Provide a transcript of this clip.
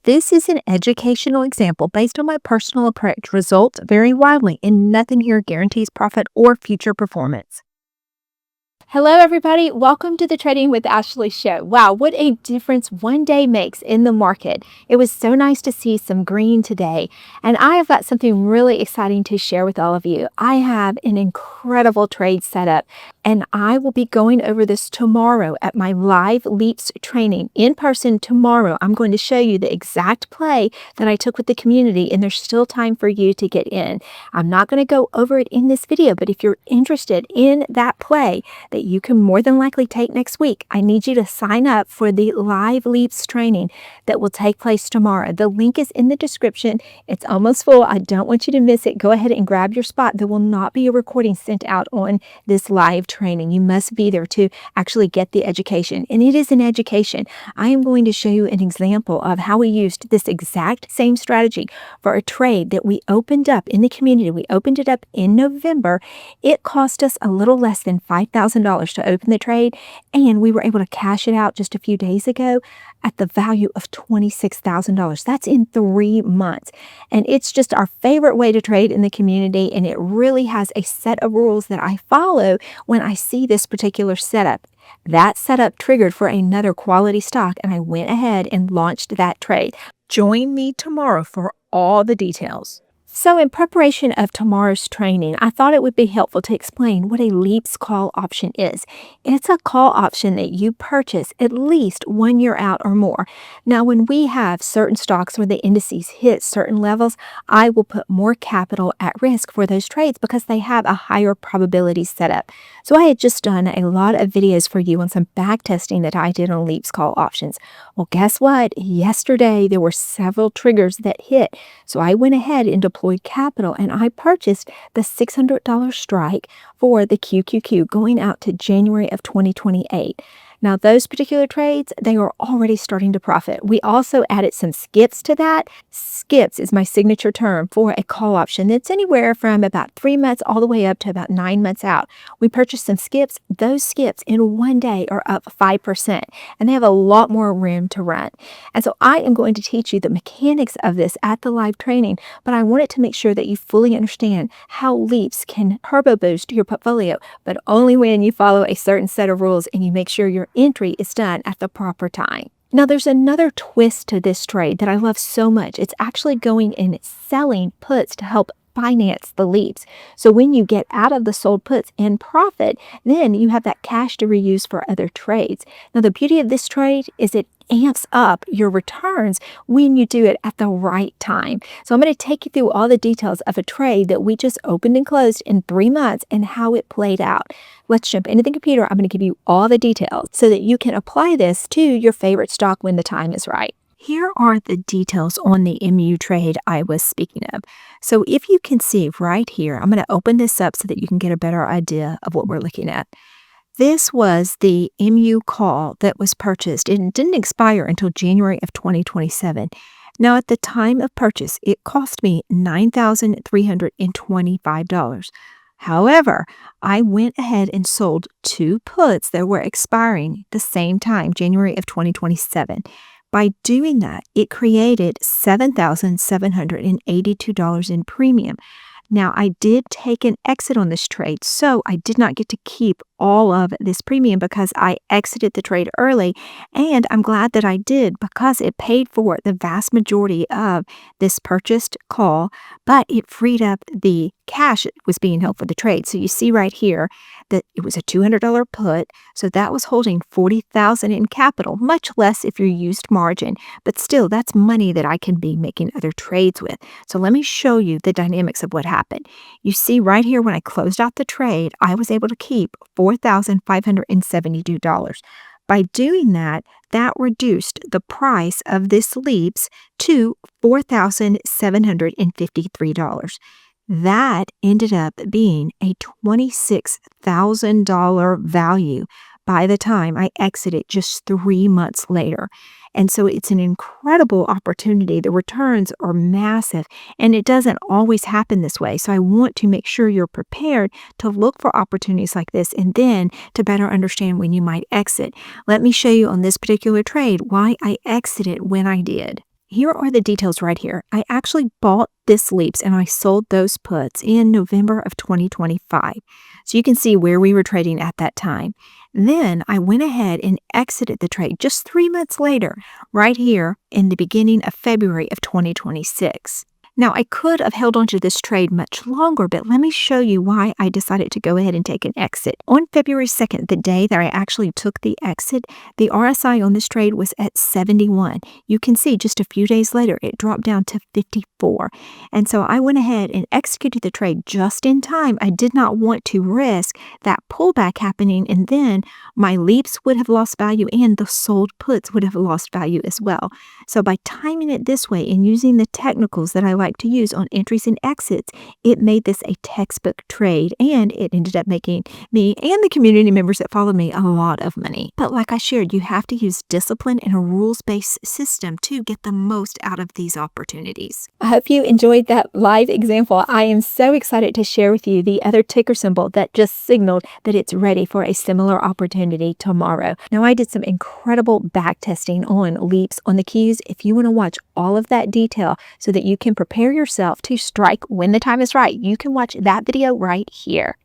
This is an educational example based on my personal approach. Results vary widely, and nothing here guarantees profit or future performance. Hello, everybody. Welcome to the Trading with Ashley show. Wow, what a difference one day makes in the market. It was so nice to see some green today, and I have got something really exciting to share with all of you. I have an incredible trade setup, and I will be going over this tomorrow at my live leaps training in person tomorrow. I'm going to show you the exact play that I took with the community, and there's still time for you to get in. I'm not going to go over it in this video, but if you're interested in that play that you can more than likely take next week, I need you to sign up for the live leaps training that will take place tomorrow. The link is in the description. It's almost full. I don't want you to miss it. Go ahead and grab your spot. There will not be a recording sent out on this live training. You must be there to actually get the education. And it is an education. I am going to show you an example of how we used this exact same strategy for a trade that we opened up in the community. We opened it up in November. It cost us a little less than $5,000 to open the trade, and we were able to cash it out just a few days ago at the value of $26,000. That's in 3 months. And it's just our favorite way to trade in the community, and it really has a set of rules that I follow when I see this particular setup. That setup triggered for another quality stock, and I went ahead and launched that trade. Join me tomorrow for all the details. So in preparation of tomorrow's training, I thought it would be helpful to explain what a LEAPS call option is. It's a call option that you purchase at least 1 year out or more. Now, when we have certain stocks where the indices hit certain levels, I will put more capital at risk for those trades because they have a higher probability setup. So I had just done a lot of videos for you on some back testing that I did on LEAPS call options. Well, guess what? Yesterday, there were several triggers that hit. So I went ahead and deployed capital, and I purchased the $600 strike for the QQQ going out to January of 2028. Now, those particular trades, they are already starting to profit. We also added some skips to that. Skips is my signature term for a call option that's anywhere from about 3 months all the way up to about 9 months out. We purchased some skips. Those skips in 1 day are up 5%, and they have a lot more room to run. And so I am going to teach you the mechanics of this at the live training, but I wanted to make sure that you fully understand how LEAPS can turbo boost your portfolio, but only when you follow a certain set of rules and you make sure your entry is done at the proper time. Now, there's another twist to this trade that I love so much. It's actually going and selling puts to help finance the LEAPS. So when you get out of the sold puts and profit, then you have that cash to reuse for other trades. Now, the beauty of this trade is it amps up your returns when you do it at the right time. So I'm going to take you through all the details of a trade that we just opened and closed in 3 months and how it played out. Let's jump into the computer. I'm going to give you all the details so that you can apply this to your favorite stock when the time is right. Here are the details on the MU trade I was speaking of. So if you can see right here, I'm going to open this up so that you can get a better idea of what we're looking at. This was the MU call that was purchased. It didn't expire until January of 2027. Now, at the time of purchase, it cost me $9,325. However, I went ahead and sold 2 puts that were expiring the same time, January of 2027. By doing that, it created $7,782 in premium. Now, I did take an exit on this trade, so I did not get to keep all of this premium because I exited the trade early, and I'm glad that I did because it paid for the vast majority of this purchased call, but it freed up the cash that was being held for the trade. So you see right here that it was a $200 put, so that was holding $40,000 in capital, much less if you used margin, but still that's money that I can be making other trades with. So let me show you the dynamics of what happened. You see right here when I closed out the trade, I was able to keep $4,572. By doing that, that reduced the price of this LEAPS to $4,753. That ended up being a $26,000 value by the time I exited just 3 months later. And so it's an incredible opportunity. The returns are massive, and it doesn't always happen this way. So I want to make sure you're prepared to look for opportunities like this and then to better understand when you might exit. Let me show you on this particular trade why I exited when I did. Here are the details right here. I actually bought this Leaps and I sold those puts in November of 2025. So you can see where we were trading at that time. Then I went ahead and exited the trade just 3 months later, right here in the beginning of February of 2026. Now, I could have held onto this trade much longer, but let me show you why I decided to go ahead and take an exit. On February 2nd, the day that I actually took the exit, the RSI on this trade was at 71. You can see just a few days later, it dropped down to 54. And so I went ahead and executed the trade just in time. I did not want to risk that pullback happening, and then my Leaps would have lost value and the sold puts would have lost value as well. So by timing it this way and using the technicals that I like to use on entries and exits, it made this a textbook trade, and it ended up making me and the community members that follow me a lot of money. But like I shared, you have to use discipline and a rules-based system to get the most out of these opportunities. I hope you enjoyed that live example. I am so excited to share with you the other ticker symbol that just signaled that it's ready for a similar opportunity tomorrow. Now, I did some incredible back testing on Leaps on the Qs. If you want to watch all of that detail so that you can prepare yourself to strike when the time is right, you can watch that video right here.